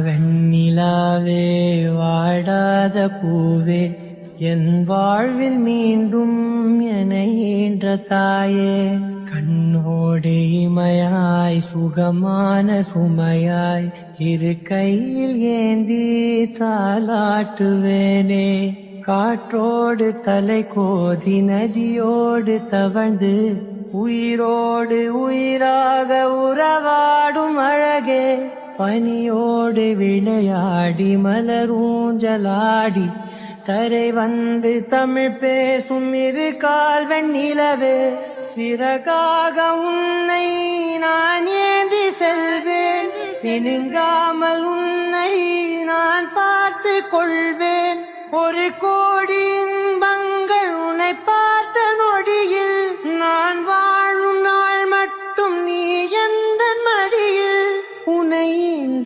வெண்ணிலாவே வாடாத பூவே என் வாழ்வில் மீண்டும் என ஈன்ற தாயே கண்ணோடு இமையாய் சுகமான சுமையாய் இரு கையில் ஏந்தி தாலாட்டுவேனே காற்றோடு தலை கோதி நதியோடு தவழ்ந்து உயிரோடு உயிராக உறவாடும் அழகே பனியோடு விளையாடி மலரூஞ்சலாடி தரை வந்து தமிழ் பேசும் இரு கால் வெண்ணிலவே சிறகாக உன்னை நான் ஏந்தி செல்வேன் சினுங்காமல் உன்னை நான் பார்த்து கொள்வேன் ஒரு கோடி இன்பங்கள் உன்னை பார்த்த நொடியில்